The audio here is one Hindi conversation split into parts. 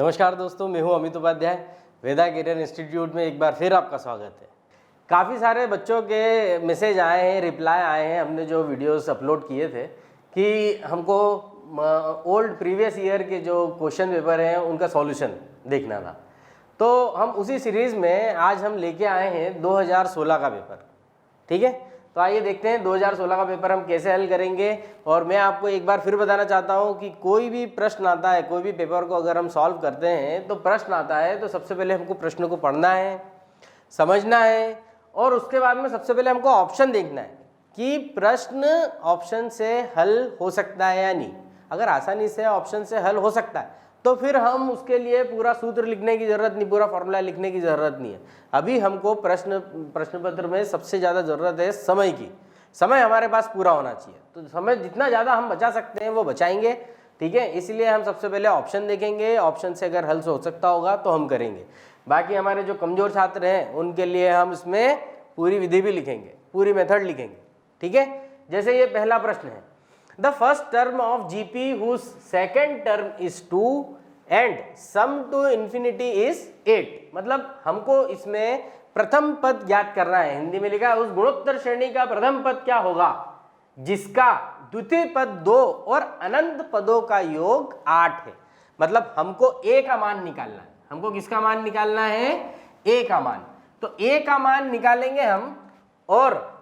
नमस्कार दोस्तों, मैं हूं अमित उपाध्याय। वेदा करियर इंस्टीट्यूट में एक बार फिर आपका स्वागत है। काफ़ी सारे बच्चों के मैसेज आए हैं, रिप्लाई आए हैं, हमने जो वीडियोस अपलोड किए थे कि हमको ओल्ड प्रीवियस ईयर के जो क्वेश्चन पेपर हैं उनका सॉल्यूशन देखना था। तो हम उसी सीरीज़ में आज हम लेके आए हैं 2016 का पेपर। ठीक है, तो आइए देखते हैं 2016 का पेपर हम कैसे हल करेंगे। और मैं आपको एक बार फिर बताना चाहता हूं कि कोई भी प्रश्न आता है, कोई भी पेपर को अगर हम सॉल्व करते हैं तो प्रश्न आता है तो सबसे पहले हमको प्रश्न को पढ़ना है, समझना है और उसके बाद में सबसे पहले हमको ऑप्शन देखना है कि प्रश्न ऑप्शन से हल हो सकता है या नहीं। अगर आसानी से ऑप्शन से हल हो सकता है तो फिर हम उसके लिए पूरा सूत्र लिखने की ज़रूरत नहीं, पूरा फॉर्मूला लिखने की ज़रूरत नहीं है। अभी हमको प्रश्न पत्र में सबसे ज़्यादा ज़रूरत है समय की। समय हमारे पास पूरा होना चाहिए, तो समय जितना ज़्यादा हम बचा सकते हैं वो बचाएंगे। ठीक है, इसलिए हम सबसे पहले ऑप्शन देखेंगे, ऑप्शन से अगर हल हो सकता होगा तो हम करेंगे। बाकी हमारे जो कमज़ोर छात्र हैं उनके लिए हम इसमें पूरी विधि भी लिखेंगे, पूरी मेथड लिखेंगे। ठीक है, जैसे ये पहला प्रश्न है, The first term of GP whose second term is 2 and sum to infinity is 8। मतलब हमको इसमें प्रथम पद ज्ञात करना है। हिंदी में लिखा है उस गुणोत्तर श्रेणी का प्रथम पद क्या होगा जिसका द्वितीय पद 2 और अनंत पदों का योग 8 है। मतलब हमको a का मान निकालना है। हमको किसका मान निकालना है? a का मान। तो a का मान निकालेंगे हम, और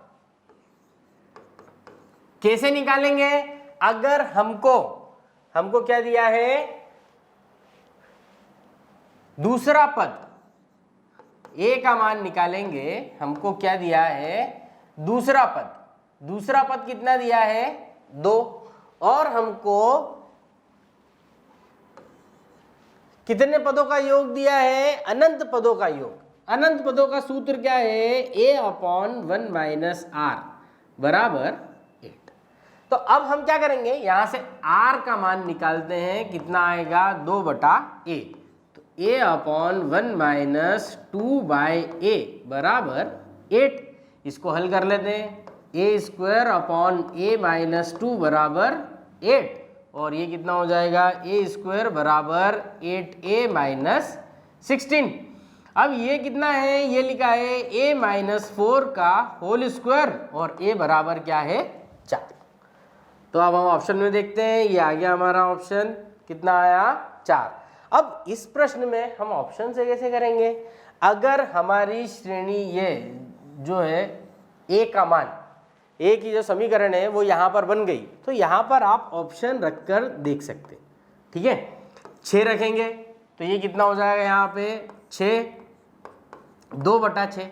कैसे निकालेंगे? अगर हमको क्या दिया है? दूसरा पद a का मान निकालेंगे। हमको क्या दिया है? दूसरा पद कितना दिया है? 2। और हमको कितने पदों का योग दिया है? अनंत पदों का योग। अनंत पदों का सूत्र क्या है? a/1 - r बराबर 8। तो अब हम क्या करेंगे? यहां से r का मान निकालते हैं। कितना आएगा? 2/a। तो a/1 - 2/a बराबर 8। इसको हल कर लेते हैं। a² - 2 बराबर 8, और ये कितना हो जाएगा? a² बराबर 8a - 16। अब ये कितना है? ये लिखा है a-4 का होल स्क्वायर, और a बराबर क्या है? 4। तो अब हम ऑप्शन में देखते हैं। ये आ गया हमारा ऑप्शन। कितना आया? 4। अब इस प्रश्न में हम ऑप्शन से कैसे करेंगे? अगर हमारी श्रेणी ये जो है a का मान, a की जो समीकरण है वो यहाँ पर बन गई, तो यहाँ पर आप ऑप्शन रखकर देख सकते हैं। ठीक है, 6 रखेंगे तो ये कितना हो जाएगा? यहाँ पे 6, 2/6।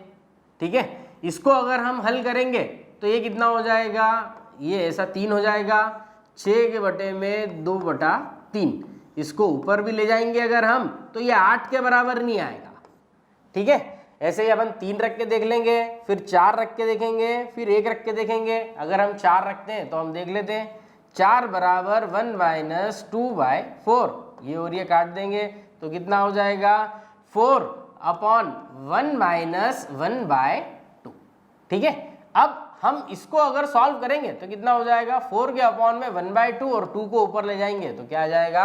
ठीक है, इसको अगर हम हल करेंगे तो ये कितना हो जाएगा? ये ऐसा 3 हो जाएगा। 6 के बटे में 2/3। इसको ऊपर भी ले जाएंगे अगर हम, तो ये 8 के बराबर नहीं आएगा। ठीक है, ऐसे ही अपन 3 रख के देख लेंगे, फिर 4 रख के देखेंगे, फिर 1 रख के देखेंगे। अगर हम 4 रखते हैं तो हम देख लेते हैं। 4 बराबर 1 - 2/4। ये और ये काट देंगे तो कितना हो जाएगा? 4/1 - 1/2। ठीक है, अब हम इसको अगर सॉल्व करेंगे तो कितना हो जाएगा? 4 के अपॉन में 1/2, और 2 को ऊपर ले जाएंगे तो क्या आ जाएगा?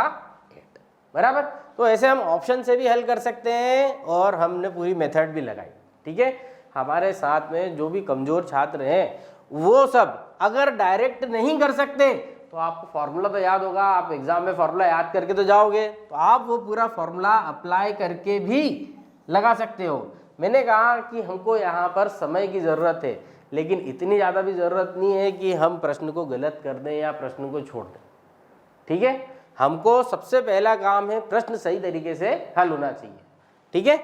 8 बराबर। तो ऐसे हम ऑप्शन से भी हल कर सकते हैं, और हमने पूरी मेथड भी लगाई। ठीक है, हमारे साथ में जो भी कमजोर छात्र हैं वो सब अगर डायरेक्ट नहीं कर सकते तो आपको फॉर्मूला तो याद होगा। आप एग्जाम में फॉर्मूला याद करके तो जाओगे, तो आप वो पूरा फॉर्मूला अप्लाई करके भी लगा सकते हो। मैंने कहा कि हमको यहाँ पर समय की ज़रूरत है, लेकिन इतनी ज़्यादा भी ज़रूरत नहीं है कि हम प्रश्न को गलत कर दें या प्रश्न को छोड़ दें। ठीक है, हमको सबसे पहला काम है प्रश्न सही तरीके से हल होना चाहिए। ठीक है,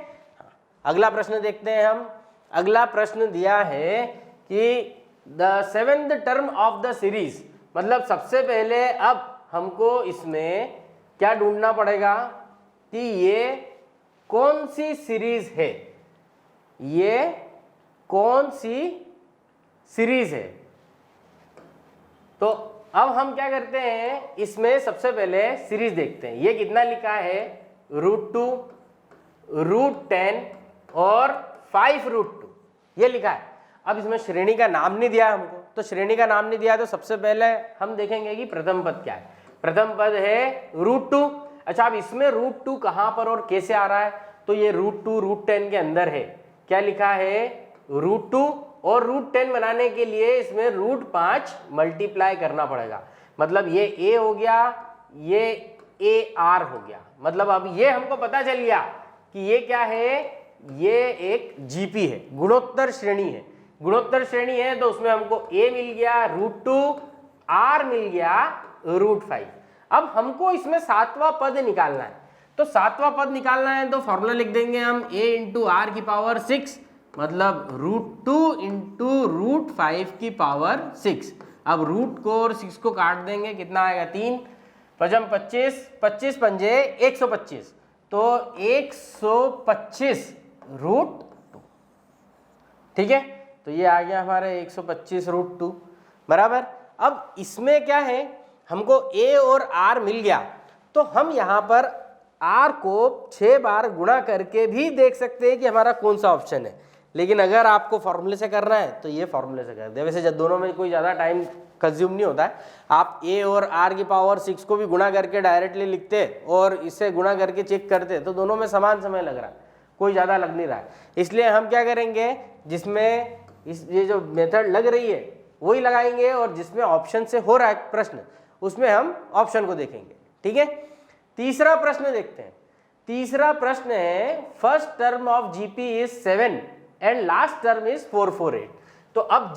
अगला प्रश्न देखते हैं हम। अगला प्रश्न दिया है कि the 7th term of the series. मतलब सबसे पहले अब हमको इसमें क्या ढूंढना पड़ेगा कि ये कौन सी सीरीज है, ये कौन सी सीरीज है। तो अब हम क्या करते हैं, इसमें सबसे पहले सीरीज देखते हैं। ये कितना लिखा है? √2, √10 और 5√2 ये लिखा है। अब इसमें श्रेणी का नाम नहीं दिया हमको, तो श्रेणी का नाम नहीं दिया तो सबसे पहले हम देखेंगे कि प्रथम पद क्या है। प्रथम पद है √2। अच्छा, अब इसमें √2 कहाँ पर और कैसे आ रहा है? तो ये √2 √10 के अंदर है। क्या लिखा है? √2 और √10 बनाने के लिए इसमें √5 मल्टीप्लाई करना पड़ेगा। मतलब ये a हो गया, ये AR हो गया। मतलब अब ये हमको पता चल गया कि ये क्या है, ये एक GP है, गुणोत्तर श्रेणी है। गुणोत्तर श्रेणी है तो उसमें हमको a मिल गया √2, r मिल गया √5। अब हमको इसमें सातवां पद निकालना है, तो सातवां पद निकालना है तो फॉर्मूला लिख देंगे हम a इंटू आर की पावर 6, मतलब √2 इंटू √5 की पावर 6। अब रूट को और 6 को काट देंगे, कितना आएगा? 3 पचम 25, 25 पंजे 125, तो 125 √2। ठीक है, तो ये आ गया हमारे 125 √2 बराबर। अब इसमें क्या है, हमको a और r मिल गया, तो हम यहाँ पर r को 6 बार गुणा करके भी देख सकते हैं कि हमारा कौन सा ऑप्शन है। लेकिन अगर आपको फॉर्मूले से करना है तो ये फॉर्मूले से कर दे। वैसे जब दोनों में कोई ज़्यादा टाइम कंज्यूम नहीं होता है, आप a और r की पावर 6 को भी गुणा करके डायरेक्टली लिखते और इससे गुणा करके चेक करते तो दोनों में समान समय लग रहा है, कोई ज़्यादा लग नहीं रहा है। इसलिए हम क्या करेंगे, जिसमें ये जो मेथड लग रही है वही लगाएंगे और जिसमें ऑप्शन से हो रहा है प्रश्न उसमें हम ऑप्शन को देखेंगे। ठीक है, तीसरा प्रश्न देखते हैं। तीसरा प्रश्न है first term of GP is 7 and last term is 448। तो अब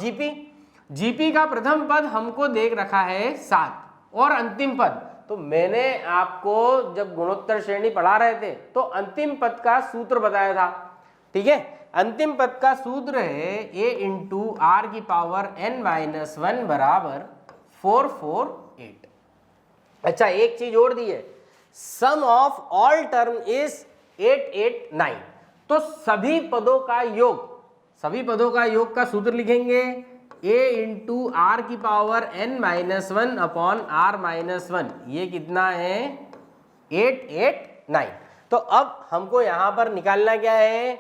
जीपी का प्रथम पद हमको देख रखा है 7 और अंतिम पद, तो मैंने आपको जब गुणोत्तर श्रेणी पढ़ा रहे थे तो अंतिम पद का सूत्र बताया था। ठीक है, अंतिम पद का सूत्र है a इंटू आर की पावर n-1 बराबर 448। अच्छा, एक चीज और दी है, सम ऑफ ऑल टर्म इज 889। तो सभी पदों का योग का सूत्र लिखेंगे a इंटू आर की पावर n-1 अपॉन r-1। ये कितना है? 889। तो अब हमको यहां पर निकालना क्या है,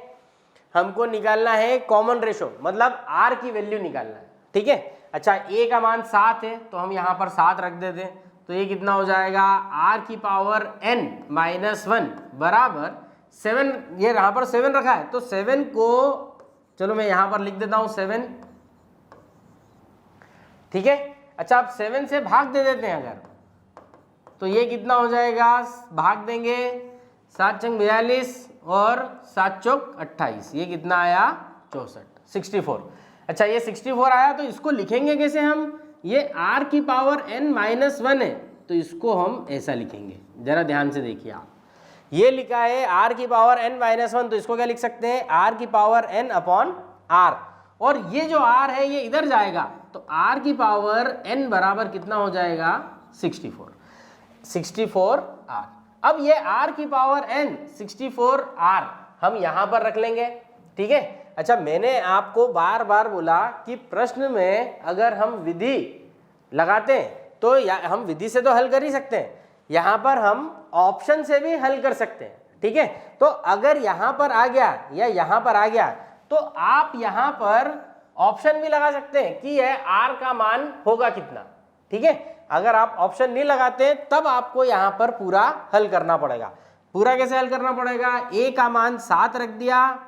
हमको निकालना है कॉमन रेशो, मतलब r की वैल्यू निकालना है। ठीक है, अच्छा a का मान 7 है तो हम यहाँ पर 7 रख देते हैं, तो ये कितना हो जाएगा? r की पावर n-1 बराबर 7। ये यहाँ पर 7 रखा है तो 7 को चलो मैं यहाँ पर लिख देता हूँ 7। ठीक है, अच्छा आप 7 से भाग दे देते हैं अगर, तो ये कितना हो जाएगा? भाग देंगे 7 चंग 42 और 7 चौक 28, ये कितना आया? 64। अच्छा, ये 64 आया तो इसको लिखेंगे कैसे हम? ये r की पावर n-1 है तो इसको हम ऐसा लिखेंगे, जरा ध्यान से देखिए आप। ये लिखा है r की पावर n-1, तो इसको क्या लिख सकते हैं? r की पावर n अपॉन r, और ये जो r है ये इधर जाएगा तो r की पावर n बराबर कितना हो जाएगा? 64r। अब ये r की पावर n 64r हम यहाँ पर रख लेंगे। ठीक है, अच्छा मैंने आपको बार बार बोला कि प्रश्न में अगर हम विधि लगाते हैं तो हम विधि से तो हल कर ही सकते हैं, यहाँ पर हम ऑप्शन से भी हल कर सकते हैं। ठीक है, तो अगर यहाँ पर आ गया या यहाँ पर आ गया तो आप यहाँ पर ऑप्शन भी लगा सकते हैं कि यह r का मान होगा कितना। ठीक है, अगर आप ऑप्शन नहीं लगाते तब आपको यहाँ पर पूरा हल करना पड़ेगा। पूरा कैसे हल करना पड़ेगा? a का मान 7 रख दिया,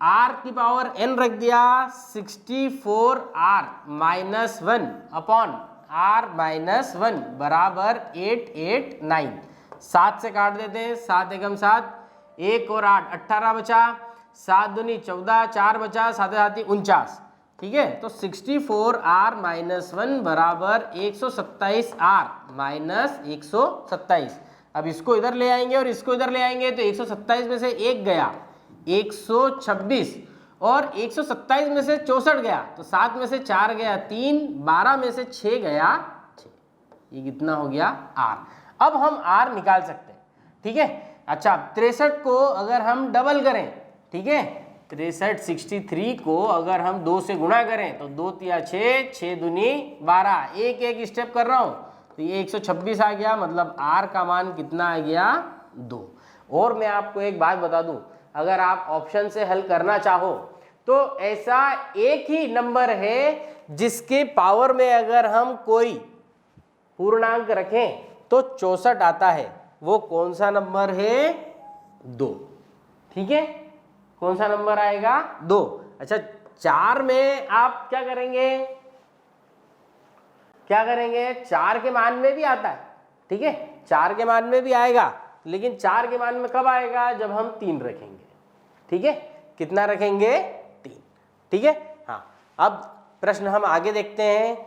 r की पावर n रख दिया, 64r-1 अपॉन r-1 बराबर 889। 7 से काट देते हैं, 7 एकम 7, 1 और 8 18 बचा, 7 दूनी 14, 4 बचा, 7 साथी 49। ठीक है, तो 64r-1 बराबर 127r-127। अब इसको इधर ले आएंगे और इसको इधर ले आएंगे तो 127 में से 1 गया 126 और 127 में से 64 गया तो 7 में से 4 गया 3, 12 में से 6 गया 6। ये कितना हो गया? r। अब हम r निकाल सकते हैं। ठीक है, अच्छा 63 को अगर हम डबल करें, ठीक है 63 को अगर हम 2 से गुणा करें तो 2 तिया 6, 6 दूनी 12, एक स्टेप कर रहा हूं तो ये 126 आ गया, मतलब r का मान कितना आ गया? 2। और मैं आपको एक बात बता दूं, अगर आप ऑप्शन से हल करना चाहो तो ऐसा एक ही नंबर है जिसके पावर में अगर हम कोई पूर्णांक रखें तो 64 आता है, वो कौन सा नंबर है? 2। ठीक है, कौन सा नंबर आएगा? 2। अच्छा, 4 में आप क्या करेंगे? 4 के मान में भी आता है। ठीक है, 4 के मान में भी आएगा, लेकिन 4 के मान में कब आएगा? जब हम 3 रखेंगे। ठीक है, कितना रखेंगे? 3। ठीक है, हाँ। अब प्रश्न हम आगे देखते हैं।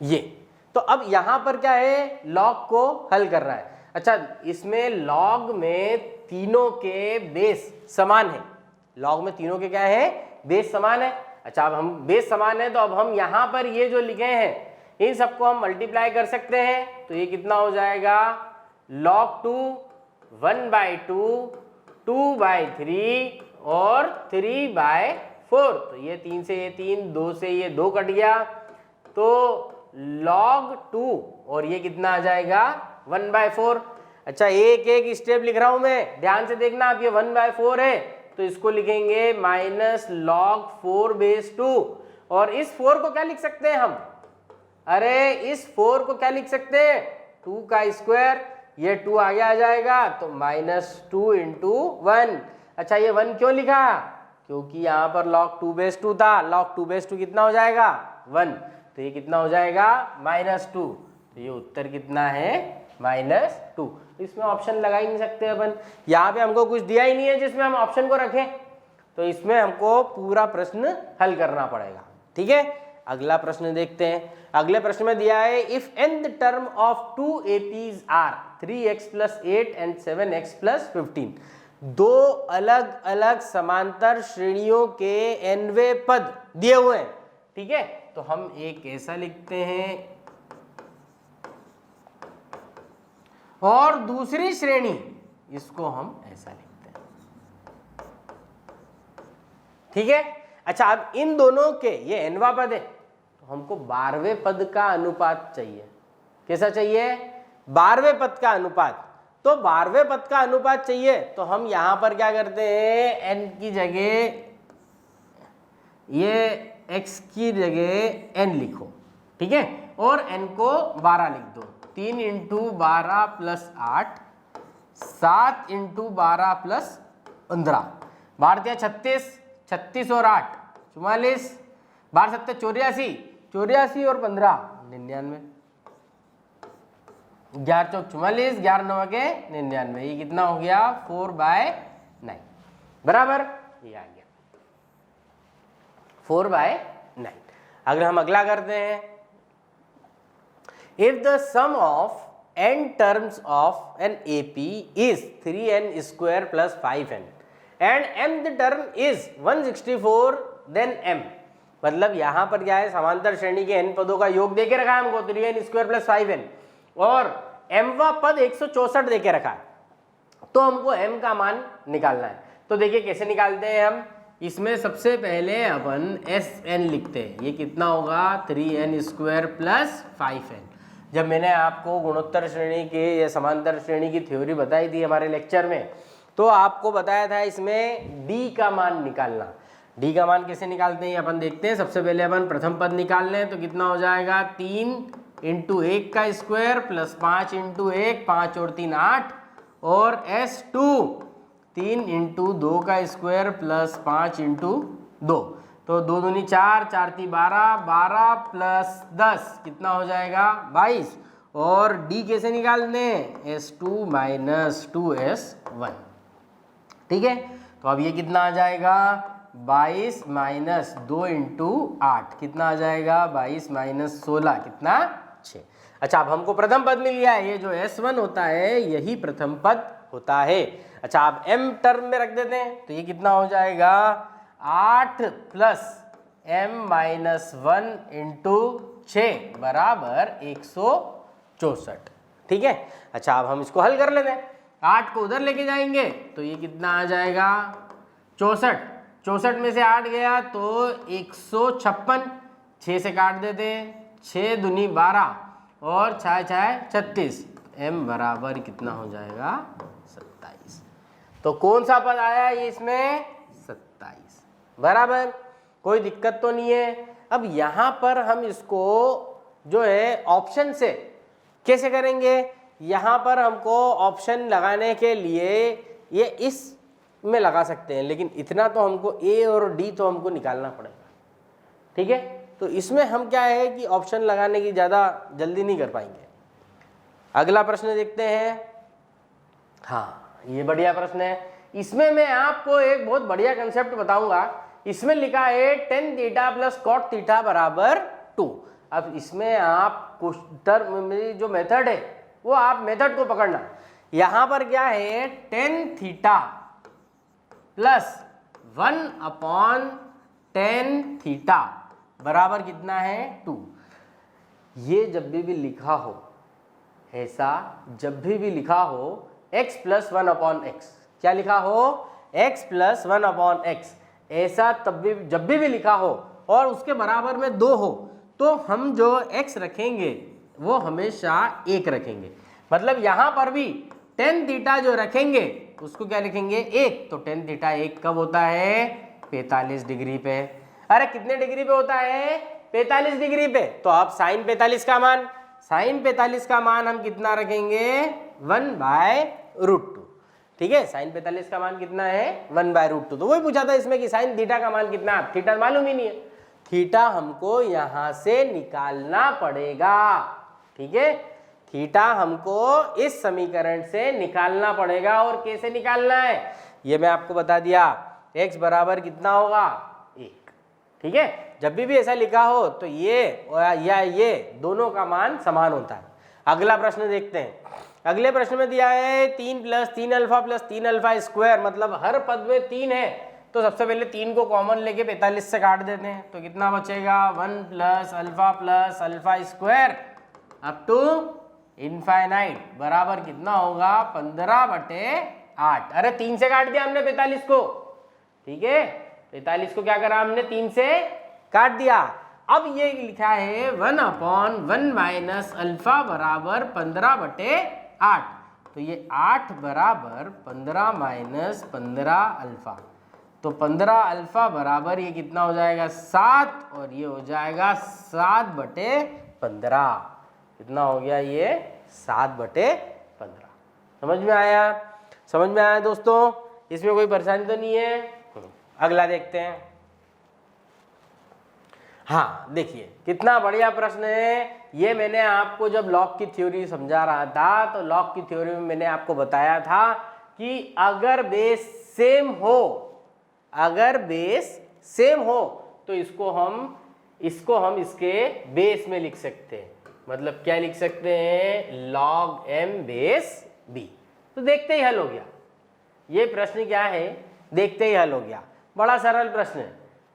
ये तो अब यहां पर क्या है? लॉग को हल कर रहा है। अच्छा, इसमें लॉग में तीनों के बेस समान है। लॉग में तीनों के क्या है? बेस समान है। अच्छा, अब हम बेस समान है तो अब हम यहां पर ये जो लिखे हैं इन सबको हम मल्टीप्लाई कर सकते हैं। तो ये कितना हो जाएगा? log 2 1/2 2/3 और 3/4। तो ये 3 से ये 3, 2 से ये 2 कट गया, तो log 2 और ये कितना आ जाएगा? 1/4। अच्छा, एक एक स्टेप लिख रहा हूं मैं, ध्यान से देखना। आप ये 1/4 है तो इसको लिखेंगे -log 4/2। और इस 4 को क्या लिख सकते हैं हम? अरे इस 4 को क्या लिख सकते हैं? 2 का स्क्वायर। ये 2 आगे आ जाएगा तो -2 × 1। अच्छा, ये 1 क्यों लिखा? क्योंकि यहाँ पर log 2/2 था। log 2/2 कितना हो जाएगा? 1। तो ये कितना हो जाएगा? -2। तो ये उत्तर कितना है? -2। इसमें ऑप्शन लगा ही नहीं सकते अपन। यहाँ पे हमको कुछ दिया ही नहीं है जिसमें हम ऑप्शन को रखें, तो इसमें हमको पूरा प्रश्न हल करना पड़ेगा। ठीक है, अगला प्रश्न देखते हैं। अगले प्रश्न में दिया है if nth term of 2 APs are 3x + 8 and 7x + 15। दो अलग अलग समांतर श्रेणियों के nवें पद दिए हुए हैं। ठीक है, तो हम एक ऐसा लिखते हैं और दूसरी श्रेणी इसको हम ऐसा लिखते हैं। ठीक है, अच्छा, अब इन दोनों के ये nवां पद है तो हमको 12वें पद का अनुपात चाहिए। कैसा चाहिए? 12वें पद का अनुपात। तो 12वें पद का अनुपात चाहिए तो हम यहां पर क्या करते हैं? n की जगह ये x की जगह n लिखो। ठीक है, और n को 12 लिख दो। 3 × 12 + 8, 7 × 12 + 15, 12 × 36, 36 और 8 44, 12 × 7 84, 84 और 15 99, 11 × 4 44, 11 × 9 के 99। ये कितना हो गया? 4/9 बराबर, ये आ गया 4/9। अगर हम अगला करते हैं, if the sum of n terms of an AP is 3n² + 5n and mth term is 164, then m। मतलब यहां पर क्या है? समांतर श्रेणी के n पदों का योग देके रखा है हमको 3n² + 5n और mवां पद 164 देके रखा है, तो हमको m का मान निकालना है। तो देखिए कैसे निकालते हैं हम। इसमें सबसे पहले अपन Sn लिखते हैं। ये कितना होगा? 3n² + 5n। जब मैंने आपको गुणोत्तर श्रेणी के या समांतर श्रेणी की थ्योरी बताई थी हमारे लेक्चर में, तो आपको बताया था इसमें d का मान निकालना। d का मान कैसे निकालते हैं अपन देखते हैं। सबसे पहले अपन प्रथम पद निकाल लें तो कितना हो जाएगा? 3 × 1 का स्क्वायर + 5 × 1, 5 और 3 8, और S2 3 × 2 का स्क्वायर + 5 × 2, तो 2 दूनी 4, 4 × 3 12, 12 + 10 कितना हो जाएगा? 22। और d कैसे निकालते हैं? S2 - 2S1। ठीक है, तो अब ये कितना आ जाएगा? 22 - 2 × 8 कितना आ जाएगा? 22 - 16 कितना? 6। अच्छा, अब हमको प्रथम पद मिल गया है। ये जो S1 होता है यही प्रथम पद होता है। अच्छा, आप m टर्म में रख देते हैं तो ये कितना हो जाएगा? 8 + m - 1 × 6 बराबर 164। ठीक है, अच्छा, अब हम इसको हल कर लेते हैं। 8 को उधर लेके जाएंगे तो ये कितना आ जाएगा? 64। 64 में से 8 गया तो 156, 6 से काट देते हैं, 6 दूनी 12 और 6 6 36, m बराबर कितना हो जाएगा? 27। तो कौन सा पद आया ये इसमें? 27 बराबर। कोई दिक्कत तो नहीं है। अब यहाँ पर हम इसको जो है ऑप्शन से कैसे करेंगे? यहाँ पर हमको ऑप्शन लगाने के लिए ये इस में लगा सकते हैं, लेकिन इतना तो हमको ए और डी तो हमको निकालना पड़ेगा, ठीक है। तो इसमें हम क्या है कि ऑप्शन लगाने की ज़्यादा जल्दी नहीं कर पाएंगे। अगला प्रश्न देखते हैं। हाँ, ये बढ़िया प्रश्न है। इसमें मैं आपको एक बहुत बढ़िया कंसेप्ट बताऊंगा। इसमें लिखा है tan theta plus cot theta बराबर 2। अब इसमें आप कुछ जो मेथड है वो आप मेथड को पकड़ना। यहां पर क्या है, टेन थीटा प्लस 1/10 थीटा बराबर कितना है 2। ये जब भी लिखा हो, ऐसा जब भी लिखा हो x प्लस 1/x, क्या लिखा हो x प्लस 1/x, ऐसा तब भी जब भी लिखा हो और उसके बराबर में 2 हो तो हम जो x रखेंगे वो हमेशा 1 रखेंगे। मतलब यहां पर भी टेन थीटा जो रखेंगे उसको क्या लिखेंगे 1। तो टेन थीटा 1 कब होता है 45 डिग्री पे। अरे कितने डिग्री पे होता है 45 डिग्री पे। तो आप साइन 45 का मान, साइन 45 का मान हम कितना रखेंगे 1/√2, ठीक है। साइन 45 का मान कितना है 1/√2। तो वही पूछा था इसमें कि साइन थीटा का मान कितना, थीटा मालूम ही नहीं है। थीटा हमको यहां से निकालना पड़ेगा, ठीक है। थीटा हमको इस समीकरण से निकालना पड़ेगा। और कैसे निकालना है ये मैं आपको बता दिया। x बराबर कितना होगा 1, ठीक है। जब भी ऐसा लिखा हो तो ये या ये दोनों का मान समान होता है। अगला प्रश्न देखते हैं। अगले प्रश्न में दिया है 3 plus 3 alpha plus 3 alpha square, मतलब हर पद में 3 है। तो सबसे पहले 3 को कॉमन लेके 45 से काट देते हैं। तो कितना बचेगा 1 plus alpha square up to infinite बराबर कितना होगा 15/8। अरे 3 से काट दिया हमने 45 को, ठीक है। 45 को क्या करा हमने 3 से काट दिया। अब ये लिखा है 1/1 माइनस अल्फा बराबर 15/8। तो ये 8 बराबर 15 माइनस 15 अल्फा। तो 15 अल्फा बराबर ये कितना हो जाएगा 7, और ये हो जाएगा 7/15। कितना हो गया ये 7/15। समझ में आया, समझ में आया दोस्तों। इसमें कोई परेशानी तो नहीं है। अगला देखते हैं। हाँ देखिए कितना बढ़िया प्रश्न है ये। मैंने आपको जब लॉग की थ्योरी समझा रहा था तो लॉग की थ्योरी में मैंने आपको बताया था कि अगर बेस सेम हो, अगर बेस सेम हो तो इसको हम इसके बेस में लिख सकते हैं। मतलब क्या लिख सकते हैं log m बेस b। तो देखते ही हल हो गया। ये प्रश्न क्या है देखते ही हल हो गया, बड़ा सरल प्रश्न है।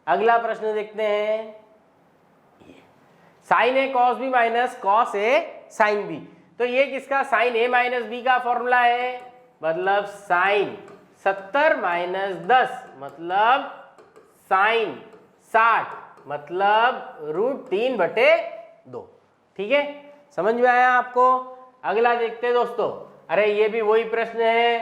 अगला प्रश्न देखते हैं। Sign A cos B minus cos A sine B. तो ये किसका साइन ए माइनस बी का फॉर्मूला है। मतलब साइन 70 माइनस 10 मतलब साइन 60 मतलब √3/2, ठीक है। समझ में आया आपको। अगला देखते हैं दोस्तों। अरे ये भी वही प्रश्न है,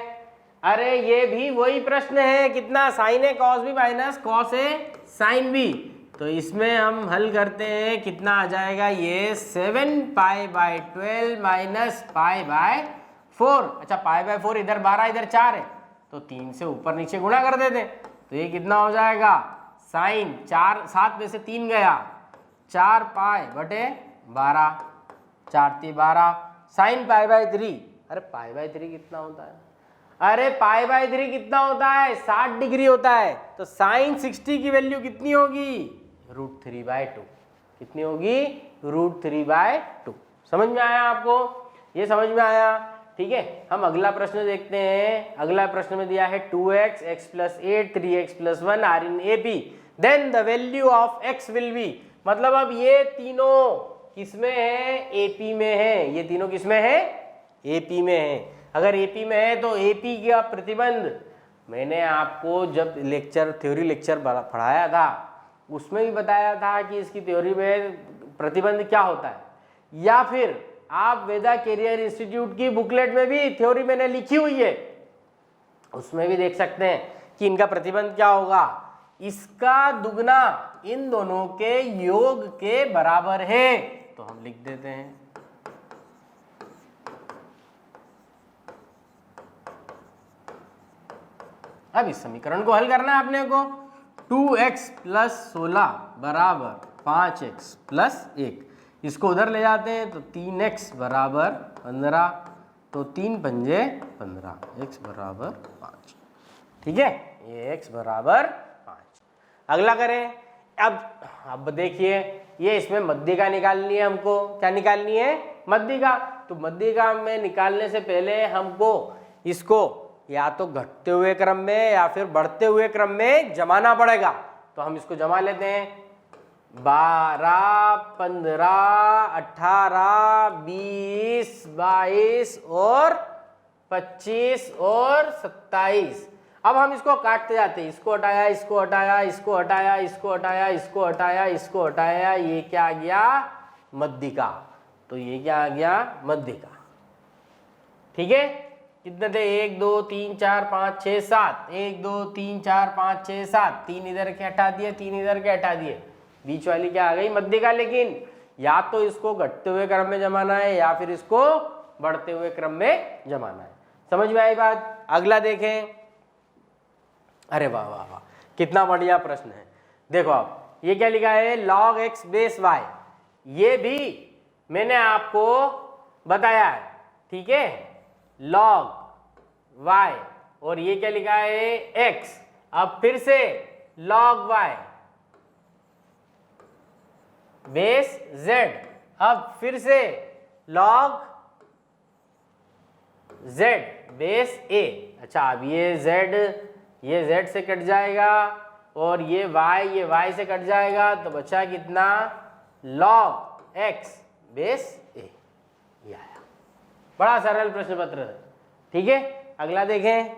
अरे ये भी वही प्रश्न है। कितना sign A cos B minus cos A sine B. तो इसमें हम हल करते हैं, कितना आ जाएगा ये 7π/12 माइनस π/4। अच्छा π/4 इधर 12 इधर 4 है तो 3 से ऊपर नीचे गुणा कर देते हैं। तो ये कितना हो जाएगा साइन 7 में से 3 गया 4π/12, 4×3=12 साइन π/3। अरे π/3 कितना होता है, अरे π/3 कितना होता है 60 डिग्री होता है। तो साइन 60 की वैल्यू कितनी होगी √3/2। कितनी होगी √3/2। समझ में आया आपको, ये समझ में आया, ठीक है। हम अगला प्रश्न देखते हैं। अगला प्रश्न में दिया है 2x, x + 8, 3x + 1 are in AP, then the value of x will be. मतलब अब ये तीनों किसमें है AP में है। ये तीनों किसमें है AP में है। अगर AP में है तो AP का प्रतिबंध मैंने आपको जब थ्योरी लेक्चर पढ़ाया था उसमें भी बताया था कि इसकी थ्योरी में प्रतिबंध क्या होता है। या फिर आप वेदा कैरियर इंस्टीट्यूट की बुकलेट में भी थ्योरी मैंने लिखी हुई है, उसमें भी देख सकते हैं कि इनका प्रतिबंध क्या होगा। इसका दुगना इन दोनों के योग के बराबर है। तो हम लिख देते हैं अब इस समीकरण को हल करना है अपने को। 2x प्लस 16 बराबर 5x प्लस 1, इसको उधर ले जाते हैं तो 3x बराबर 15, तो 3 पंजे 15, x बराबर 5। ठीक है, ये x बराबर 5। अगला करें। अब देखिए, ये इसमें मध्यिका निकालनी है हमको। क्या निकालनी है? मध्यिका। तो मध्यिका में निकालने से पहले हमको इसको या तो घटते हुए क्रम में या फिर बढ़ते हुए क्रम में जमाना पड़ेगा। तो हम इसको जमा लेते हैं। 12, 15, 18, 20, 22 और 25 और 27। अब हम इसको काटते जाते हैं। इसको हटाया, इसको हटाया, इसको हटाया, इसको हटाया, इसको हटाया, इसको हटाया, ये क्या आ गया? मध्यिका। तो ये क्या आ गया? मध्यिका। ठीक है, कितने थे? 1 2 3 4 5 6 7, 1 2 3 4 5 6 7, 3 इधर के हटा दिए, 3 इधर के हटा दिए, बीच वाली क्या आ गई? मध्यिका। लेकिन या तो इसको घटते हुए क्रम में जमाना है या फिर इसको बढ़ते हुए क्रम में जमाना है। समझ में आई बात? अगला देखें। अरे वाह वाह वाह, कितना बढ़िया प्रश्न है। देखो आप, ये क्या लिखा है? log x base y। ये भी मैंने आपको बताया है। ठीक है, log y, और ये क्या लिखा है? x। अब फिर से log y बेस z। अब फिर से log z बेस a। अच्छा, अब ये z से कट जाएगा और ये y से कट जाएगा, तो बचा कितना? log x base a। ये आया। बड़ा सरल प्रश्न पत्र है। ठीक है, अगला देखें।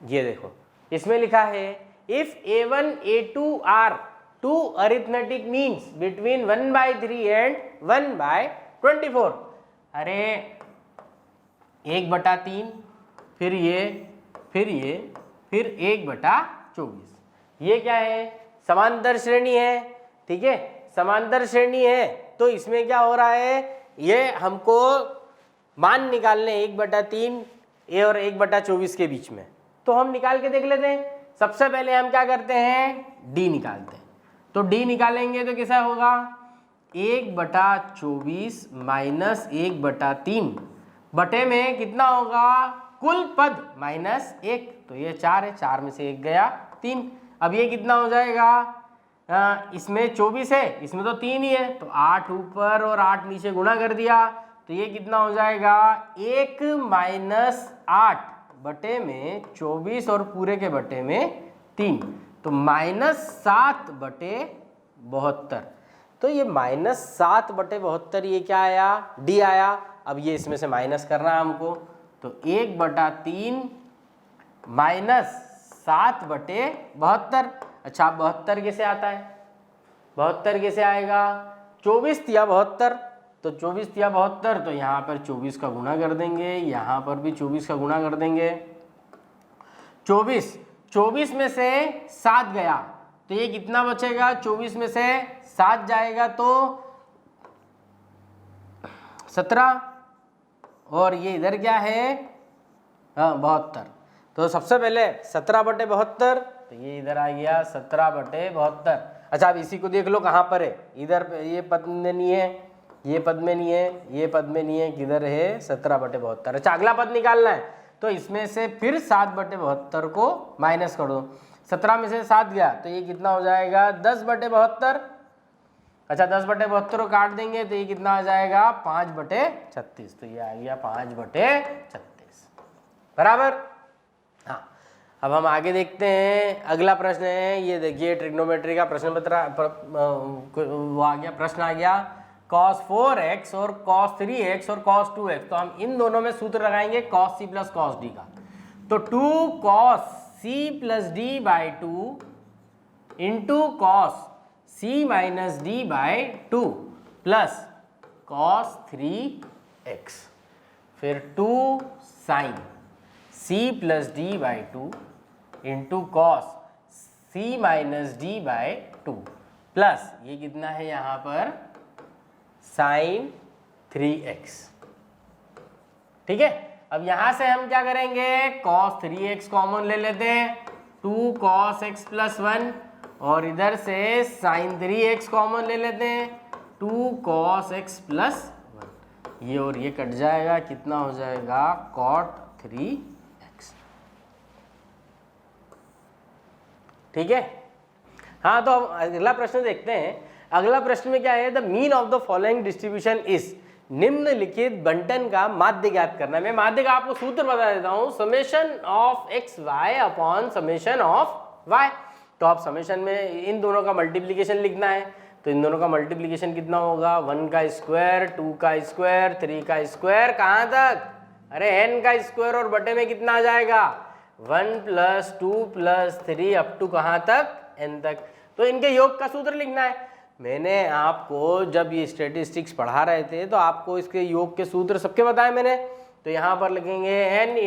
ये देखो, इसमें लिखा है if a1 a2 are two arithmetic means between 1/3 and 1/24। अरे 1/3, फिर ये, फिर 1/24। ये क्या है? समांतर श्रेणी है। ठीक है, समांतर श्रेणी है, तो इसमें क्या हो रहा है? ये हमको मान निकालने 1/3 ए और 1/24 के बीच में। तो हम निकाल के देख लेते हैं। सबसे पहले हम क्या करते हैं? डी निकालते हैं। तो डी निकालेंगे तो कैसा होगा? 1/24 माइनस 1/3 बटे में कितना होगा? कुल पद माइनस 1, तो ये 4 है, 4 में से 1 गया 3। अब ये कितना हो जाएगा? इसमें 24 है, इसमें तो 3 ही है, तो 8 ऊपर और 8 नीचे गुणा कर दिया, तो ये कितना हो जाएगा? 1 माइनस 8 बटे में 24 और पूरे के बटे में 3, तो -7/72। तो ये -7/72, ये क्या आया? डी आया। अब ये इसमें से माइनस करना है हमको, तो 1/3 माइनस 7/72। अच्छा, 72 कैसे आता है? 72 कैसे आएगा? 24 तिया 72, तो 24 तिया 72, तो यहाँ पर 24 का गुणा कर देंगे, यहाँ पर भी 24 का गुणा कर देंगे। 24 में से 7 गया, तो ये कितना बचेगा? 24 में से 7 जाएगा तो 17, और ये इधर क्या है? 72। तो सबसे पहले 17/72, तो ये इधर आ गया 17/72। अच्छा, अब इसी को देख लो कहाँ पर है। इधर ये पद में नहीं है, ये पद में नहीं है, ये पद में नहीं है, किधर है? 17/72। अच्छा, अगला पद निकालना है, तो इसमें से फिर 7/72 को माइनस कर दो। 17 में से 7 गया, तो ये कितना हो जाएगा? 10/72। अच्छा, 10/72 को काट देंगे, तो ये कितना आ जाएगा? 5/36। तो ये आ गया 5/36 बराबर। हाँ, अब हम आगे देखते हैं। अगला प्रश्न है, ये देखिए ट्रिग्नोमेट्री का प्रश्न पत्र वो आ गया, प्रश्न आ गया cos 4x और cos 3x और cos 2x। तो हम इन दोनों में सूत्र लगाएंगे cos c plus cos d का। तो 2 cos c plus d by 2 into cos c minus d by 2 plus cos 3x, फिर 2 sin c plus d by 2 into cos c minus d by 2 plus ये कितना है यहाँ पर? sin 3x। ठीक है, अब यहां से हम क्या करेंगे, cos 3x कॉमन ले लेते हैं, 2 cos x प्लस 1, और इधर से sin 3x कॉमन ले लेते हैं, 2 cos x प्लस 1। ये और ये कट जाएगा, कितना हो जाएगा cot 3x। ठीक है। हाँ, तो अब अगला प्रश्न देखते हैं। अगला प्रश्न में क्या है, the mean of the following distribution is, निम्नलिखित बंटन का माध्य ज्ञात करना है। मैं माध्य का आपको सूत्र बता देता हूं, summation of x y upon summation of y. तो आप समेशन में इन दोनों का मल्टीप्लीकेशन लिखना है, तो इन दोनों का मल्टीप्लीकेशन कितना होगा, 1 का स्क्वायर, 2 का स्क्वायर, 3 का स्क्वायर, कहाँ तक, अरे n का स्क्वायर, और बटे में कितना आ जाएगा 1 + 2 + 3 अप टू कहाँ तक, n तक। तो इनके योग का सूत्र लिखना है। मैंने आपको जब ये स्टैटिस्टिक्स पढ़ा रहे थे तो आपको इसके योग के सूत्र सबके बताए मैंने। तो यहाँ पर लिखेंगे n ×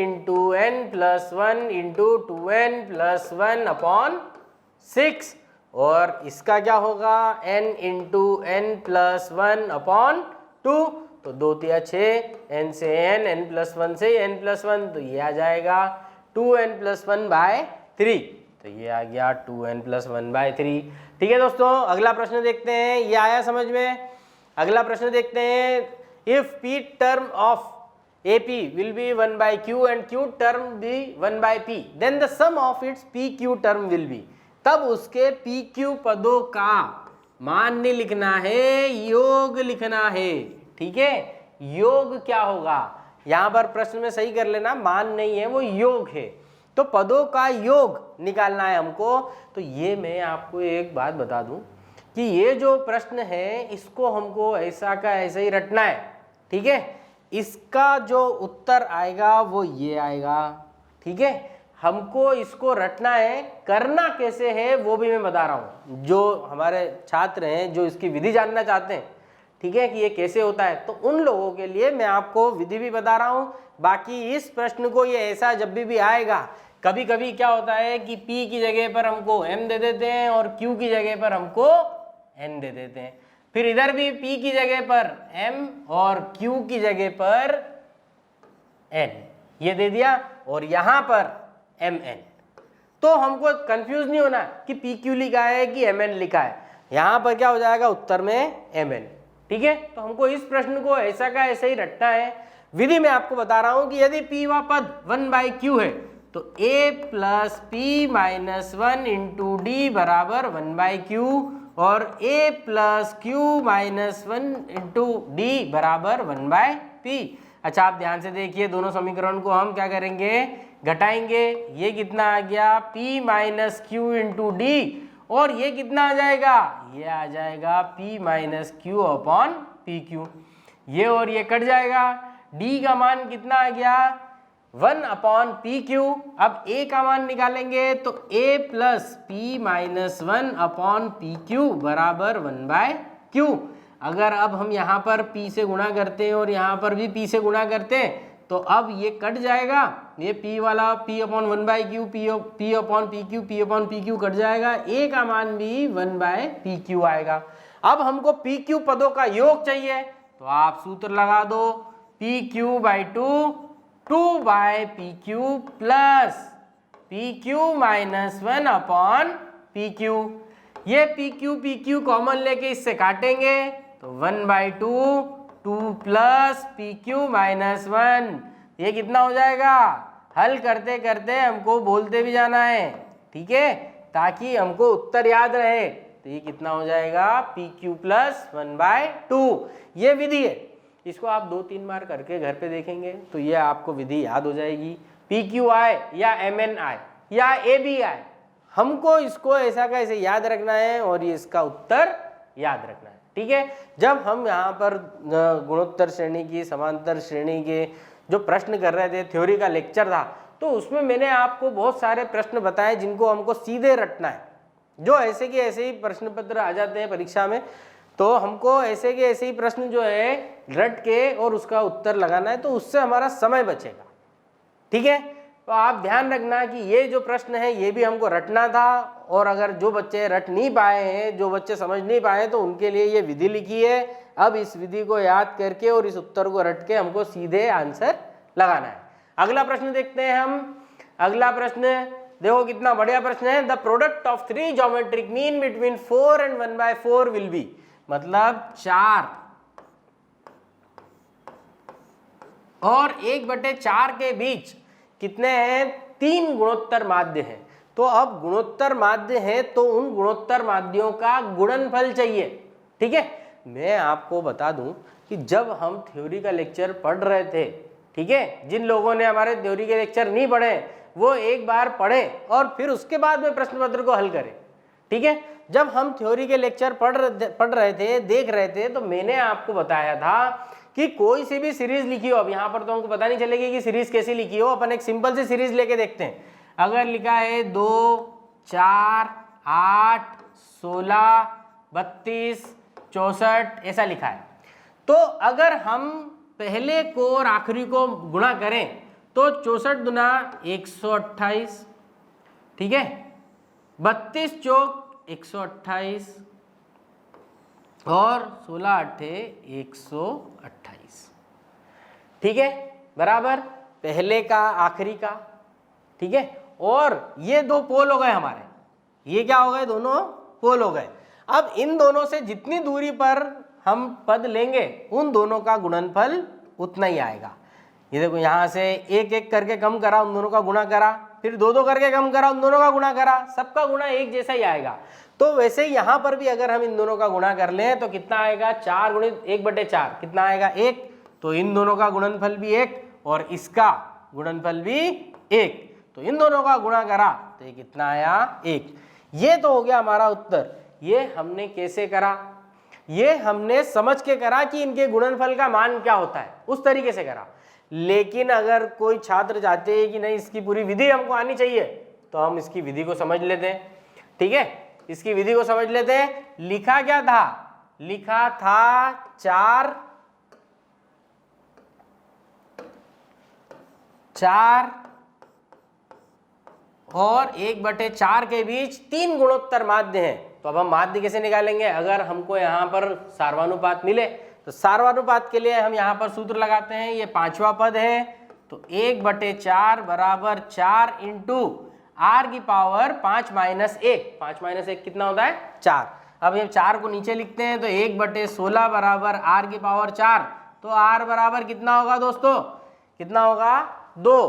n + 1 × 2n + 1 अपॉन 6, और इसका क्या होगा n × n + 1 अपॉन 2, तो 2 × 6, n से n + 1 से n + 1, तो ये आ जाएगा 2n + 1/3। तो ये आ गया 2n + 1/3। ठीक है दोस्तों, अगला प्रश्न देखते हैं, ये आया समझ में। अगला प्रश्न देखते हैं, if p term of AP will be 1/q and q term be 1/p, then the sum of its pq term will be। तब उसके pq पदों का मान नहीं लिखना है, योग लिखना है। ठीक है, योग क्या होगा, यहाँ पर प्रश्न में सही कर लेना, मान नहीं है वो योग है, तो पदों का योग निकालना है हमको। तो ये मैं आपको एक बात बता दूं कि ये जो प्रश्न है इसको हमको ऐसा का ऐसा ही रटना है। ठीक है, इसका जो उत्तर आएगा वो ये आएगा। ठीक है, हमको इसको रटना है, करना कैसे है वो भी मैं बता रहा हूँ। जो हमारे छात्र हैं जो इसकी विधि जानना चाहते हैं, ठीक है, कि ये कैसे होता है, तो उन लोगों के लिए मैं आपको विधि भी बता रहा हूँ। बाकी इस प्रश्न को ये ऐसा जब भी आएगा, कभी कभी क्या होता है कि P की जगह पर हमको M दे देते हैं और Q की जगह पर हमको N दे देते हैं, फिर इधर भी P की जगह पर M और Q की जगह पर N ये दे दिया, और यहाँ पर MN। तो हमको कंफ्यूज नहीं होना कि PQ लिखा है कि MN लिखा है, यहाँ पर क्या हो जाएगा उत्तर में MN। ठीक है, तो हमको इस प्रश्न को ऐसा का ऐसा ही रटना है। विधि में आपको बता रहा हूं कि यदि P वा पद 1/q है तो A + P - 1 × D बराबर 1/q, और A + Q - 1 × D बराबर 1/P। अच्छा, आप ध्यान से देखिए, दोनों समीकरण को हम क्या करेंगे, घटाएंगे। ये कितना आ गया P - Q × D, और ये कितना आ जाएगा, ये आ जाएगा P - Q अपॉन PQ। ये और ये कट जाएगा, D का मान कितना आ गया 1 अपॉन PQ। अब A का मान निकालेंगे तो A + P - 1 अपॉन PQ बराबर 1/Q। अगर अब हम यहाँ पर P से गुणा करते हैं और यहाँ पर भी P से गुणा करते हैं तो अब ये कट जाएगा, ये P वाला P upon 1/Q, P upon PQ, P upon PQ cut जाएगा, A का मान भी 1/PQ आएगा। अब हमको PQ पदों का योग चाहिए, तो आप सूत्र लगा दो, PQ/2 2/PQ plus PQ - 1 upon PQ। ये PQ कॉमन लेके इससे काटेंगे तो 1/2 2 प्लस PQ - 1, ये कितना हो जाएगा, हल करते करते हमको बोलते भी जाना है, ठीक है, ताकि हमको उत्तर याद रहे। तो ये कितना हो जाएगा PQ + 1/2। ये विधि है, इसको आप 2-3 बार करके घर पे देखेंगे तो ये आपको विधि याद हो जाएगी। PQ आए या MN आए या AB आए, हमको इसको ऐसा का ऐसे याद रखना है और ये इसका उत्तर याद रखना है। ठीक है, जब हम यहाँ पर गुणोत्तर श्रेणी की, समांतर श्रेणी के जो प्रश्न कर रहे थे, थ्योरी का लेक्चर था, तो उसमें मैंने आपको बहुत सारे प्रश्न बताए जिनको हमको सीधे रटना है। जो ऐसे के ऐसे ही प्रश्न पत्र आ जाते हैं परीक्षा में, तो हमको ऐसे के ऐसे ही प्रश्न जो है रट के और उसका उत्तर लगाना है, तो उससे हमारा समय बचेगा। ठीक है, तो आप ध्यान रखना कि ये जो प्रश्न है ये भी हमको रटना था, और अगर जो बच्चे रट नहीं पाए हैं, जो बच्चे समझ नहीं पाए, तो उनके लिए ये विधि लिखी है। अब इस विधि को याद करके और इस उत्तर को रट के हमको सीधे आंसर लगाना है। अगला प्रश्न देखते हैं हम। अगला प्रश्न देखो कितना बढ़िया प्रश्न है। The product of 3 geometric mean between 4 and 1/4 will be, मतलब 4 और 1/4 के बीच कितने हैं? 3 गुणोत्तर माध्य हैं। तो अब गुणोत्तर माध्य है तो उन गुणोत्तर माध्यों का गुणनफल चाहिए। ठीक है, मैं आपको बता दूं कि जब हम थ्योरी का लेक्चर पढ़ रहे थे, ठीक है, जिन लोगों ने हमारे थ्योरी के लेक्चर नहीं पढ़े वो एक बार पढ़े और फिर उसके बाद में प्रश्न पत्र को हल करें। ठीक है, जब हम थ्योरी के लेक्चर पढ़ रहे थे, देख रहे थे, तो मैंने आपको बताया था कि कोई सी भी सीरीज लिखी हो, अब यहाँ पर तो हमको पता नहीं चलेगी कि सीरीज कैसी लिखी हो, अपन एक सिंपल सी सीरीज लेके देखते हैं। अगर लिखा है 2, 4, 8, 16, 32, 64 ऐसा लिखा है, तो अगर हम पहले को और आखिरी को गुणा करें तो 64 दुना 128, ठीक है, 32 चौक 128 और 16 अट्ठे 128। ठीक है, बराबर पहले का आखिरी का। ठीक है, और ये 2 पोल हो गए हमारे, ये क्या हो गए? दोनों पोल हो गए। अब इन दोनों से जितनी दूरी पर हम पद लेंगे उन दोनों का गुणनफल उतना ही आएगा। ये देखो, यहाँ से एक एक करके कम करा, उन दोनों का गुणा करा, फिर 2-2 करके कम करा, उन दोनों का गुणा करा, सबका गुणा एक जैसा ही आएगा। तो वैसे यहाँ पर भी अगर हम इन दोनों का गुणा कर लें तो कितना आएगा? 4 गुणित 1/4 कितना आएगा? 1। तो इन दोनों का गुणनफल भी 1 और इसका गुणनफल भी 1, तो इन दोनों का गुणा करा तो ये कितना आया? 1। ये तो हो गया हमारा उत्तर। ये हमने कैसे करा? ये हमने समझ के करा कि इनके गुणनफल का मान क्या होता है, उस तरीके से करा। लेकिन अगर कोई छात्र चाहते हैं कि नहीं इसकी पूरी विधि हमको आनी चाहिए, तो हम इसकी विधि को समझ लेते हैं। ठीक है, इसकी विधि को समझ लेते हैं। लिखा क्या था? लिखा था 4 और 1/4 के बीच 3 गुणोत्तर माध्य हैं। तो अब हम माध्य कैसे निकालेंगे? अगर हमको यहाँ पर सार्वनुपात मिले तो सार्वनुपात के लिए हम यहाँ पर सूत्र लगाते हैं। ये 5वां पद है, तो 1/4 बराबर 4 इंटू r की पावर 5 - 1। 5 - 1 कितना होता है? 4। अब ये 4 को नीचे लिखते हैं तो 1/16 बराबर r की पावर 4। तो r बराबर कितना होगा दोस्तों? कितना होगा? 2,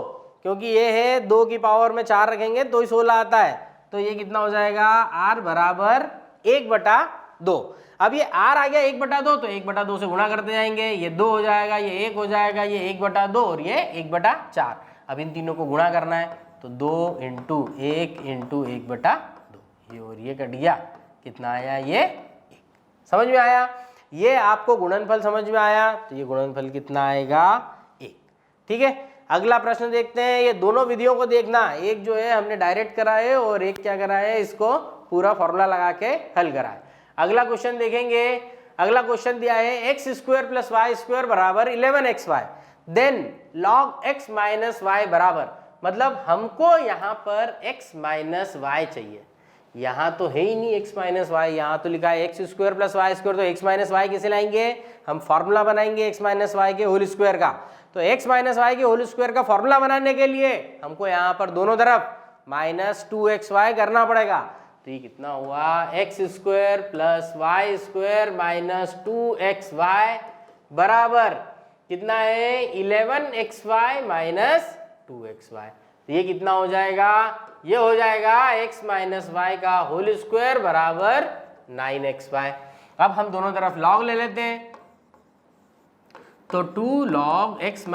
क्योंकि ये है 2 की पावर में 4 रखेंगे तो ही 16 आता है। तो ये कितना हो जाएगा? r बराबर 1/2। अब ये r आ गया 1/2, तो 1/2 से गुणा करते जाएंगे। ये 2 हो जाएगा, ये 1 हो जाएगा, ये 1/2 और ये 1/4। अब इन तीनों को गुणा करना है, तो 2 इंटू 1 इंटू 1/2, ये और ये कट गया, कितना आया? ये 1। समझ में आया? ये आपको गुणनफल समझ में आया, तो ये गुणनफल कितना आएगा? 1। ठीक है, अगला प्रश्न देखते हैं। ये दोनों विधियों को देखना, एक जो है हमने डायरेक्ट करा है और एक क्या करा है, इसको पूरा फॉर्मूला लगा के हल करा है। अगला क्वेश्चन देखेंगे। अगला क्वेश्चन दिया है x² + y² बराबर 11xy, then log x - y बराबर, मतलब हमको यहाँ पर x - y चाहिए। यहाँ तो है ही नहीं x - y, यहाँ तो लिखा है x² + y², तो x - y कैसे लाएंगे? हम फॉर्मूला बनाएंगे x - y के होल स्क्वायर का। तो x - y के होल स्क्वायर का फॉर्मूला बनाने के लिए हमको यहाँ पर दोनों तरफ -2xy करना पड़ेगा। तो ये कितना हुआ? x² + y² - 2xy बराबर कितना है? 11xy - 2xy। तो ये कितना हो जाएगा? ये हो जाएगा x - y का होल स्क्वायर बराबर 9xy। अब हम दोनों तरफ लॉग ले लेते हैं, तो 2 log x -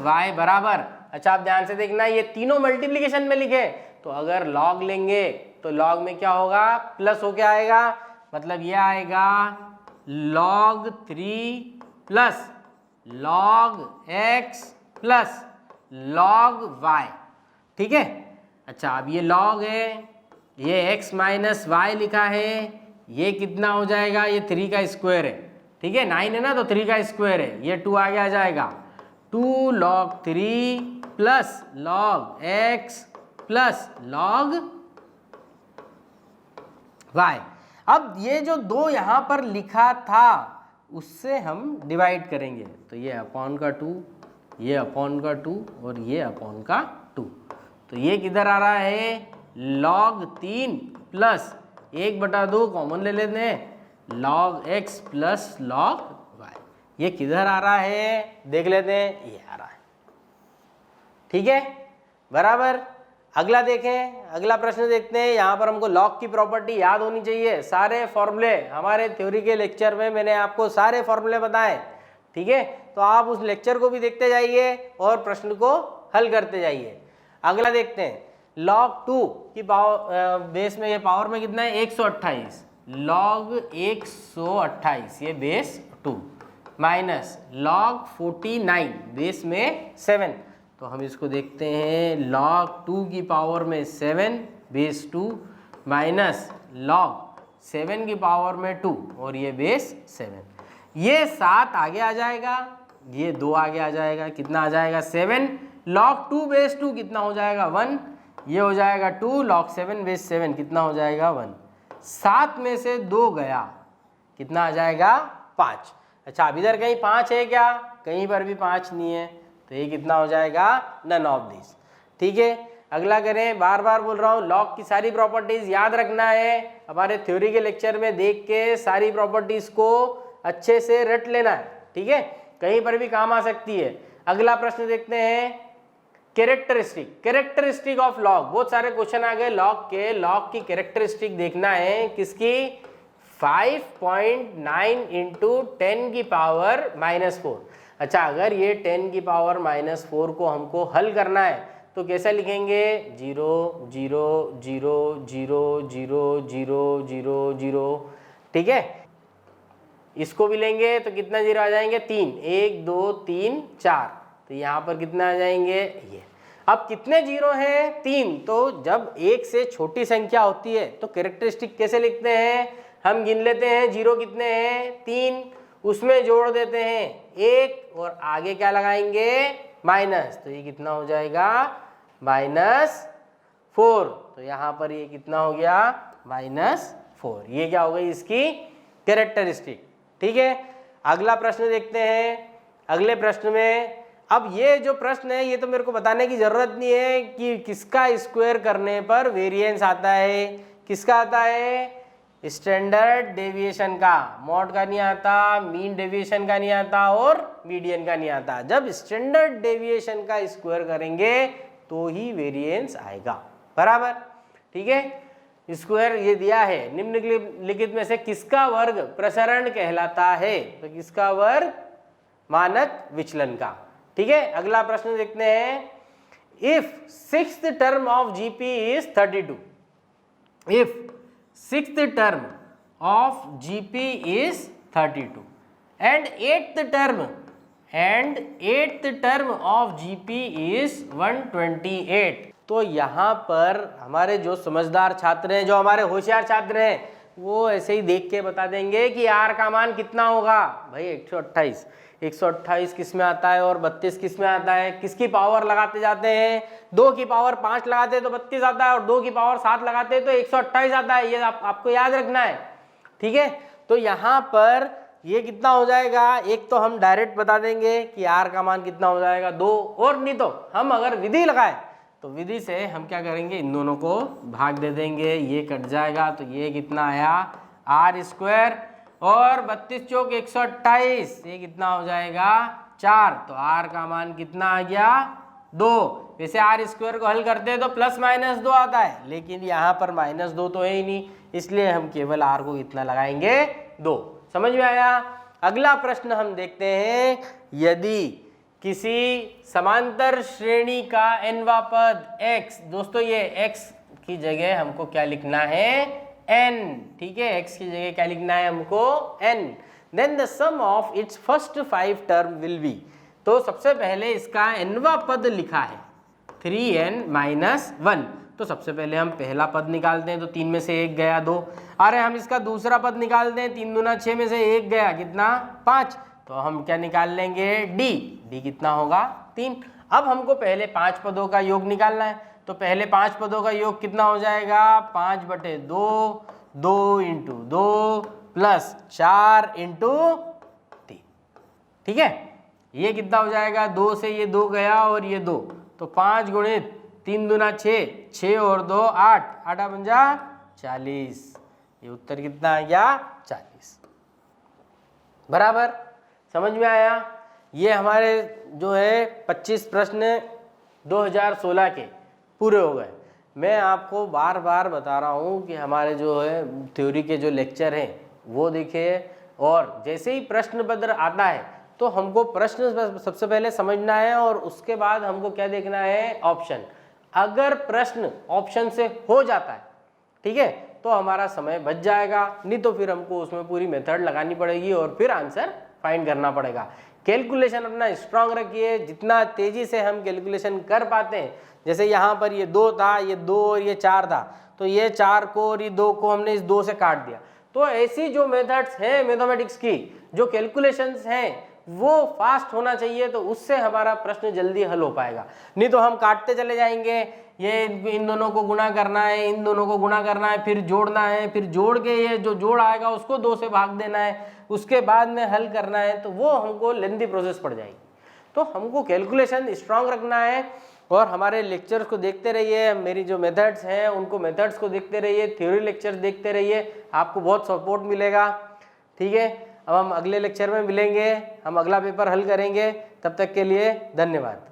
y बराबर, अच्छा आप ध्यान से देखना, ये तीनों मल्टीप्लिकेशन में लिखे, तो अगर लॉग लेंगे तो लॉग में क्या होगा? प्लस हो क्या आएगा? मतलब ये आएगा log 3 plus log x plus log y। ठीक है, अच्छा अब ये log है, ये x - y लिखा है, ये कितना हो जाएगा? ये 3 का स्क्वायर है। ठीक है, 9 है ना, तो 3 का स्क्वायर है, ये 2 आगे आ जाएगा। 2 log 3 plus log x plus log y। अब ये जो 2 यहाँ पर लिखा था उससे हम डिवाइड करेंगे, तो ये अपॉन का 2 ये अपॉन का 2 और ये अपॉन का 2। तो ये किधर आ रहा है, log 3 प्लस 1/2 कॉमन ले लेते हैं, log x plus log y। ये किधर आ रहा है देख लेते हैं, ये आ रहा है। ठीक है, बराबर। अगला देखें, अगला प्रश्न देखते हैं। यहाँ पर हमको लॉग की प्रॉपर्टी याद होनी चाहिए। सारे फॉर्मूले हमारे थ्योरी के लेक्चर में मैंने आपको सारे फॉर्मूले बताए। ठीक है, तो आप उस लेक्चर को भी देखते जाइए और प्रश्न को हल करते जाइए। अगला देखते हैं, log 2 की पावर बेस में, ये पावर में कितना है 128, log 128 ये बेस 2 माइनस log 49 बेस में 7। तो हम इसको देखते हैं, log 2 की पावर में 7 बेस 2 माइनस log 7 की पावर में 2 और ये बेस 7। ये 7 आगे आ जाएगा, ये 2 आगे आ जाएगा, कितना आ जाएगा 7। log 2 बेस 2 कितना हो जाएगा 1, ये हो जाएगा 2, log 7 बेस 7 कितना हो जाएगा 1। 7 में से 2 गया, कितना आ जाएगा 5। अच्छा, अब इधर कहीं 5 है क्या, कहीं पर भी 5 नहीं है, तो ये कितना हो जाएगा नन ऑफ दिस। ठीक है, अगला करें। बार बार बोल रहा हूँ, लॉग की सारी प्रॉपर्टीज याद रखना है। हमारे थ्योरी के लेक्चर में देख के सारी प्रॉपर्टीज को अच्छे से रट लेना है। ठीक है, कहीं पर भी काम आ सकती है। अगला प्रश्न देखते हैं, कैरेक्टरिस्टिक ऑफ लॉग। बहुत सारे क्वेश्चन आ गए लॉग के, लॉग की कैरेक्टरिस्टिक देखना है किसकी, 5.9 इंटू 10 की पावर -4। अच्छा, अगर ये 10 की पावर -4 को हमको हल करना है तो कैसे लिखेंगे, 0 0 0 0 0 0 0 0। ठीक है, इसको भी लेंगे तो कितना जीरो आ जाएंगे 3, 1 2 3 4। तो यहाँ पर कितना आ जाएंगे ये। अब कितने जीरो हैं 3। तो जब 1 से छोटी संख्या होती है तो कैरेक्टरिस्टिक कैसे लिखते हैं, हम गिन लेते हैं जीरो कितने हैं 3, उसमें जोड़ देते हैं 1 और आगे क्या लगाएंगे माइनस। तो ये कितना हो जाएगा -4। तो यहाँ पर ये कितना हो गया -4। ये क्या हो गई इसकी कैरेक्टरिस्टिक। ठीक है, अगला प्रश्न देखते हैं। अगले प्रश्न में, अब ये जो प्रश्न है ये तो मेरे को बताने की जरूरत नहीं है कि किसका स्क्वायर करने पर वेरिएंस आता है। किसका आता है, स्टैंडर्ड डेविएशन का। मॉड का नहीं आता, मीन डेविएशन का नहीं आता और मीडियन का नहीं आता। जब स्टैंडर्ड डेविएशन का स्क्वायर करेंगे तो ही वेरिएंस आएगा, बराबर। ठीक है, स्क्वायर ये दिया है, निम्नलिखित में से किसका वर्ग प्रसरण कहलाता है। तो किसका वर्ग, मानक विचलन का। ठीक है, अगला प्रश्न देखते हैं, if 6th term of GP is 32, if 6th term of GP is 32 and 8th term of GP is 128। तो यहाँ पर हमारे जो समझदार छात्र हैं, जो हमारे होशियार छात्र हैं, वो ऐसे ही देख के बता देंगे कि R का मान कितना होगा। भाई 128 किस में आता है और 32 किस में आता है। किसकी पावर लगाते जाते हैं, 2 की पावर 5 लगाते हैं तो 32 आता है और 2 की पावर 7 लगाते हैं तो 128 आता है। ये आपको याद रखना है। ठीक है, तो यहाँ पर ये कितना हो जाएगा, एक तो हम डायरेक्ट बता देंगे कि R का मान कितना हो जाएगा 2, और नहीं तो हम अगर विधि लगाए तो विधि से हम क्या करेंगे, इन दोनों को भाग दे देंगे, ये कट जाएगा तो ये कितना आया R² और 32 चौक 128, ये कितना हो जाएगा 4। तो R का मान कितना आ गया 2। वैसे R² को हल करते हैं तो +-2 आता है, लेकिन यहाँ पर -2 तो है ही नहीं, इसलिए हम केवल R को कितना लगाएंगे 2। समझ में आया। अगला प्रश्न हम देखते हैं, यदि किसी समांतर श्रेणी का nवां पद x, दोस्तों ये x की जगह हमको क्या लिखना है n। ठीक है, x की जगह क्या लिखना है हमको n। Then the sum of its first 5 term will be. तो सबसे पहले इसका nवां पद लिखा है 3n-1। तो सबसे पहले हम पहला पद निकालते हैं, तो 3 में से 1 गया 2। अरे हम इसका दूसरा पद निकालते हैं, 3 दूना 6 में से 1 गया कितना 5। तो हम क्या निकाल लेंगे d कितना होगा 3। अब हमको पहले 5 पदों का योग निकालना है, तो पहले 5 पदों का योग कितना हो जाएगा 5/2, 2 × 2 + 4 × 3। ठीक है, ये कितना हो जाएगा, 2 से ये 2 गया और ये 2, तो 5 गुणित 3 दूना 6, 6 और 2 8, 8 पंजा 40। ये उत्तर कितना आ गया, 40। बराबर, समझ में आया। ये हमारे जो है 25 प्रश्न 2016 के पूरे हो गए। मैं आपको बार बार बता रहा हूँ कि हमारे जो है थ्योरी के जो लेक्चर हैं वो देखिए, और जैसे ही प्रश्न पत्र आता है तो हमको प्रश्न सबसे पहले समझना है और उसके बाद हमको क्या देखना है, ऑप्शन। अगर प्रश्न ऑप्शन से हो जाता है, ठीक है, तो हमारा समय बच जाएगा, नहीं तो फिर हमको उसमें पूरी मेथड लगानी पड़ेगी और फिर आंसर फाइंड करना पड़ेगा। कैलकुलेशन अपना स्ट्रांग रखिए, जितना तेजी से हम कैलकुलेशन कर पाते हैं। जैसे यहाँ पर ये 2 था, ये 2 और ये 4 था, तो ये 4 को और ये 2 को हमने इस 2 से काट दिया। तो ऐसी जो मेथड्स हैं मैथमेटिक्स की, जो कैलकुलेशंस हैं, वो फास्ट होना चाहिए, तो उससे हमारा प्रश्न जल्दी हल हो पाएगा। नहीं तो हम काटते चले जाएंगे, ये इन दोनों को गुणा करना है, इन दोनों को गुणा करना है, फिर जोड़ना है, फिर जोड़ के ये जो जोड़ आएगा उसको 2 से भाग देना है, उसके बाद में हल करना है, तो वो हमको लेंथी प्रोसेस पड़ जाएगी। तो हमको कैलकुलेशन स्ट्रांग रखना है और हमारे लेक्चर्स को देखते रहिए, मेरी जो मेथड्स हैं उनको मेथड्स को देखते रहिए, थ्योरी लेक्चर्स देखते रहिए, आपको बहुत सपोर्ट मिलेगा। ठीक है, अब हम अगले लेक्चर में मिलेंगे, हम अगला पेपर हल करेंगे। तब तक के लिए धन्यवाद।